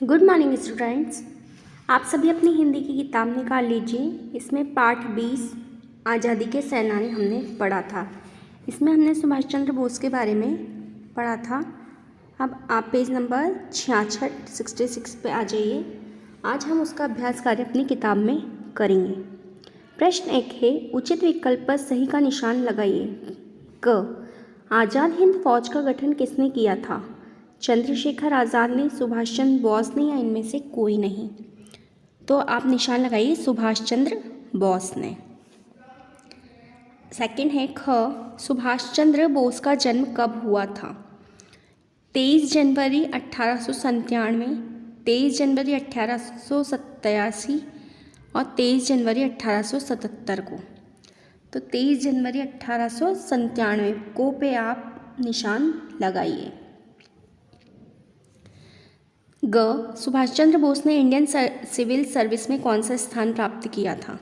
Good morning students. आप सभी अपनी हिंदी की किताब निकाल लीजिए। इसमें पाठ 20 आज़ादी के सेनानी हमने पढ़ा था। इसमें हमने सुभाष चंद्र बोस के बारे में पढ़ा था। अब आप पेज नंबर 66 पे आ जाइए। आज हम उसका अभ्यास कार्य अपनी किताब में करेंगे। प्रश्न 1 है, उचित विकल्प पर सही का निशान लगाइए। क, आज़ाद हिंद फौज का गठन किसने किया था? चंद्रशेखर आज़ाद ने, सुभाष चंद्र बोस ने, या इनमें से कोई नहीं। तो आप निशान लगाइए सुभाष चंद्र बोस ने। सेकंड है ख, सुभाष चंद्र बोस का जन्म कब हुआ था? 23 जनवरी 1897, 23 जनवरी 1887 और 23 जनवरी 1877 को। तो 23 जनवरी 1897 को पे आप निशान लगाइए। ग, सुभाष चंद्र बोस ने इंडियन सिविल सर्विस में कौन सा स्थान प्राप्त किया था?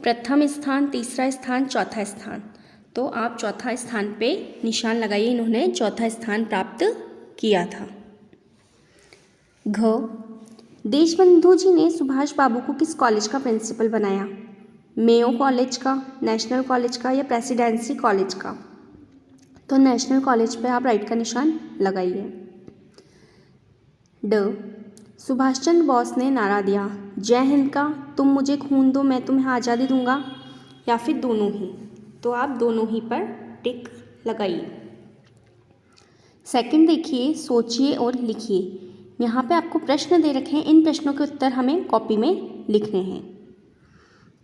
प्रथम स्थान, तीसरा स्थान, चौथा स्थान। तो आप चौथा स्थान पे निशान लगाइए। इन्होंने चौथा स्थान प्राप्त किया था। घ, देशबंधु जी ने सुभाष बाबू को किस कॉलेज का प्रिंसिपल बनाया? मेयो कॉलेज का, नेशनल कॉलेज का, या प्रेसिडेंसी कॉलेज का? तो नेशनल कॉलेज पे आप राइट का निशान लगाइए। ड, सुभाष चंद्र बोस ने नारा दिया जय हिंद का, तुम मुझे खून दो मैं तुम्हें आज़ादी दूंगा, या फिर दोनों ही? तो आप दोनों ही पर टिक लगाइए। सेकंड देखिए, सोचिए और लिखिए। यहाँ पे आपको प्रश्न दे रखे हैं, इन प्रश्नों के उत्तर हमें कॉपी में लिखने हैं।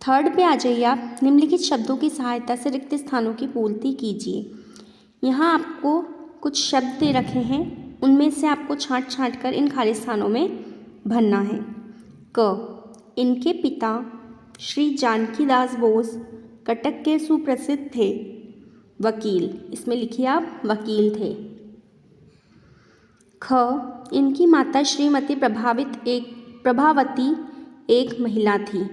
थर्ड पे आ जाइए आप। निम्नलिखित शब्दों की सहायता से रिक्त स्थानों की पूर्ति कीजिए। यहाँ आपको कुछ शब्द दे रखे हैं, उनमें से आपको छांट कर इन खाली स्थानों में भरना है। क, इनके पिता श्री जानकीदास बोस कटक के सुप्रसिद्ध थे वकील। इसमें लिखिए आप वकील थे। ख, इनकी माता श्रीमती प्रभावती एक महिला थी,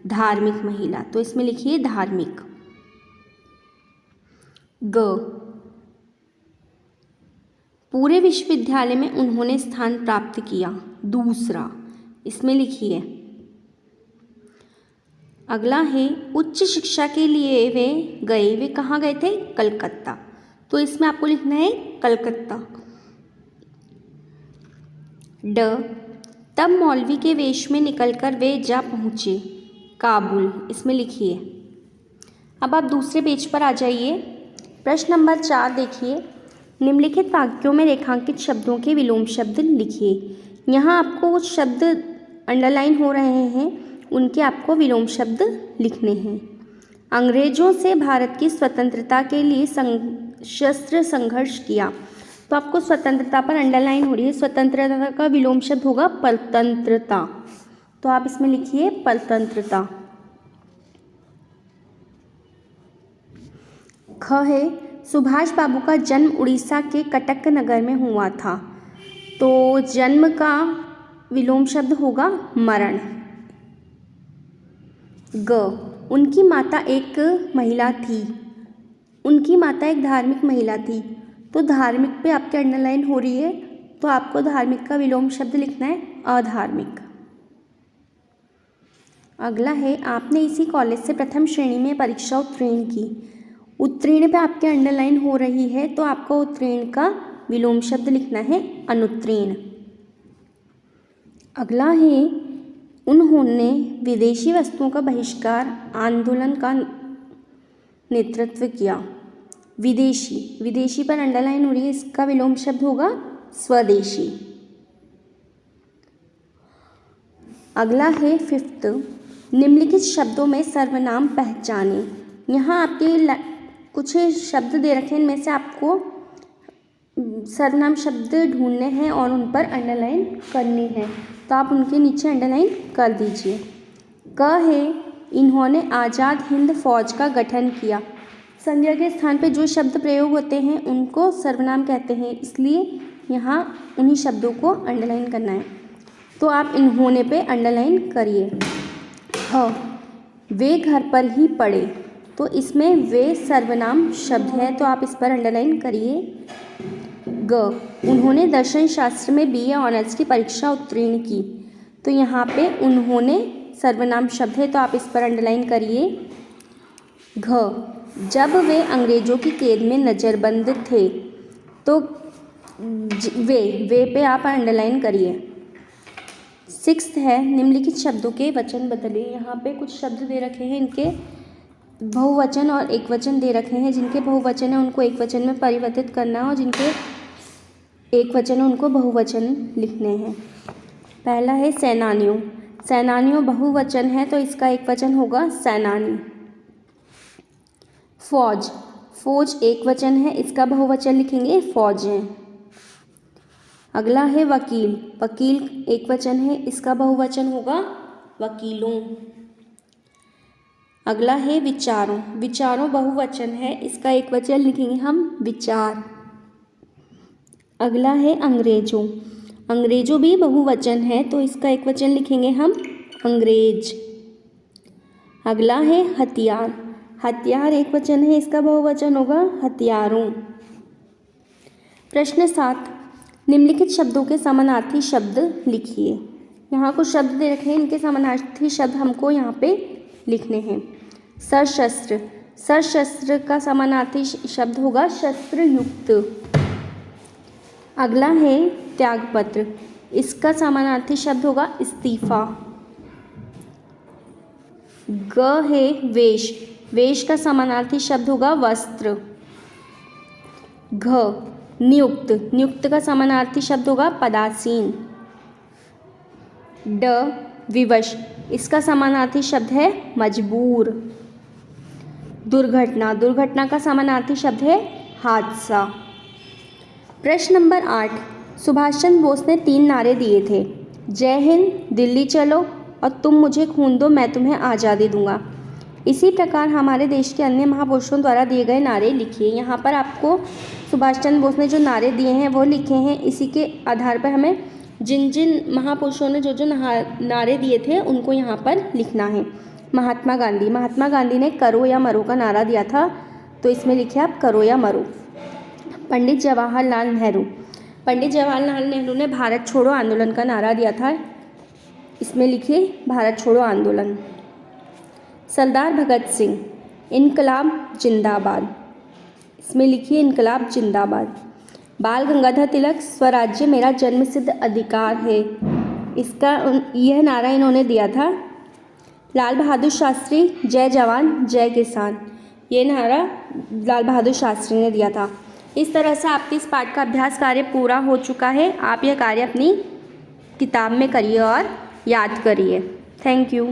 धार्मिक महिला। तो इसमें लिखिए धार्मिक। ग, पूरे विश्वविद्यालय में उन्होंने स्थान प्राप्त किया, दूसरा। इसमें लिखिए। अगला है, उच्च शिक्षा के लिए वे कहाँ गए थे? कलकत्ता। तो इसमें आपको लिखना है कलकत्ता। ड, तब मौलवी के वेश में निकलकर वे जा पहुँचे काबुल। इसमें लिखिए। अब आप दूसरे पेज पर आ जाइए। प्रश्न नंबर 4 देखिए। निम्नलिखित वाक्यों में रेखांकित शब्दों के विलोम शब्द लिखिए। यहाँ आपको कुछ शब्द अंडरलाइन हो रहे हैं, उनके आपको विलोम शब्द लिखने हैं। अंग्रेजों से भारत की स्वतंत्रता के लिए सशस्त्र संघर्ष किया। तो आपको स्वतंत्रता पर अंडरलाइन हो रही है। स्वतंत्रता का विलोम शब्द होगा परतंत्रता। तो आप इसमें लिखिए परतंत्रता। ख है, सुभाष बाबू का जन्म उड़ीसा के कटक नगर में हुआ था। तो जन्म का विलोम शब्द होगा मरण। ग, उनकी माता एक महिला थी। उनकी माता एक धार्मिक महिला थी। तो धार्मिक पे आपके अंडरलाइन हो रही है, तो आपको धार्मिक का विलोम शब्द लिखना है अधार्मिक। अगला है, आपने इसी कॉलेज से प्रथम श्रेणी में परीक्षा उत्तीर्ण की। उत्तीर्ण पे आपके अंडरलाइन हो रही है, तो आपको उत्तीर्ण का विलोम शब्द लिखना है अनुत्तीर्ण। अगला है, उन्होंने विदेशी वस्तुओं का बहिष्कार आंदोलन का नेतृत्व किया। विदेशी पर अंडरलाइन हो रही है, इसका विलोम शब्द होगा स्वदेशी। अगला है 5th, निम्नलिखित शब्दों में सर्वनाम पहचाने। यहाँ आपके कुछ शब्द दे रखे हैं, इनमें से आपको सर्वनाम शब्द ढूंढने हैं और उन पर अंडरलाइन करनी है। तो आप उनके नीचे अंडरलाइन कर दीजिए। क है, इन्होंने आज़ाद हिंद फौज का गठन किया। संज्ञा के स्थान पे जो शब्द प्रयोग होते हैं उनको सर्वनाम कहते हैं, इसलिए यहाँ उन्हीं शब्दों को अंडरलाइन करना है। तो आप इन्होंने पे अंडरलाइन करिए। ह, वे घर पर ही पढ़े। तो इसमें वे सर्वनाम शब्द है, तो आप इस पर अंडरलाइन करिए। ग, उन्होंने दर्शन शास्त्र में BA ऑनर्स की परीक्षा उत्तीर्ण की। तो यहाँ पे उन्होंने सर्वनाम शब्द है, तो आप इस पर अंडरलाइन करिए। जब वे अंग्रेजों की कैद में नज़रबंद थे, तो वे पे आप अंडरलाइन करिए। 6 है, निम्नलिखित शब्दों के वचन बदलें। यहाँ पे कुछ शब्द दे रखे हैं, इनके बहुवचन और एकवचन दे रखे हैं। जिनके बहुवचन है उनको एकवचन में परिवर्तित करना है और जिनके एकवचन है उनको बहुवचन लिखने हैं। पहला है सेनानियों। सेनानियों बहुवचन है, तो इसका एकवचन होगा सेनानी। फौज, फौज एकवचन है, इसका बहुवचन लिखेंगे फौजें। अगला है वकील। वकील एकवचन है, इसका बहुवचन होगा वकीलों। अगला है विचारों। विचारों बहुवचन है, इसका एकवचन लिखेंगे हम विचार। अगला है अंग्रेजों। अंग्रेजों भी बहुवचन है, तो इसका एकवचन लिखेंगे हम अंग्रेज। अगला है हथियार। हथियार एकवचन है, इसका बहुवचन होगा हथियारों। प्रश्न 7, निम्नलिखित शब्दों के समानार्थी शब्द लिखिए। यहाँ कुछ शब्द दे रखे हैं, इनके समानार्थी शब्द हमको यहाँ पे लिखने हैं। सशस्त्र, सशस्त्र का समानार्थी शब्द होगा शस्त्रयुक्त। अगला है त्यागपत्र, इसका समानार्थी शब्द होगा इस्तीफा। है वेश, वेश का समानार्थी शब्द होगा वस्त्र। नियुक्त, नियुक्त का समानार्थी शब्द होगा पदासीन। विवश, इसका समानार्थी शब्द है मजबूर। दुर्घटना, दुर्घटना का समानार्थी शब्द है हादसा। प्रश्न नंबर 8, सुभाष चंद्र बोस ने 3 नारे दिए थे। जय हिंद, दिल्ली चलो और तुम मुझे खून दो मैं तुम्हें आज़ादी दूंगा। इसी प्रकार हमारे देश के अन्य महापुरुषों द्वारा दिए गए नारे लिखिए। यहाँ पर आपको सुभाष चंद्र बोस ने जो नारे दिए हैं वो लिखे हैं। इसी के आधार पर हमें जिन जिन महापुरुषों ने जो जो नारे दिए थे उनको यहाँ पर लिखना है। महात्मा गांधी, महात्मा गांधी ने करो या मरो का नारा दिया था, तो इसमें लिखिए आप करो या मरो। पंडित जवाहरलाल नेहरू, पंडित जवाहरलाल नेहरू ने भारत छोड़ो आंदोलन का नारा दिया था, इसमें लिखिए भारत छोड़ो आंदोलन। सरदार भगत सिंह, इनकलाब जिंदाबाद, इसमें लिखिए इनकलाब जिंदाबाद। बाल गंगाधर तिलक, स्वराज्य मेरा जन्मसिद्ध अधिकार है, इसका यह नारा इन्होंने दिया था। लाल बहादुर शास्त्री, जय जवान जय किसान, ये नारा लाल बहादुर शास्त्री ने दिया था। इस तरह से आपके इस पाठ का अभ्यास कार्य पूरा हो चुका है। आप यह कार्य अपनी किताब में करिए और याद करिए। Thank you.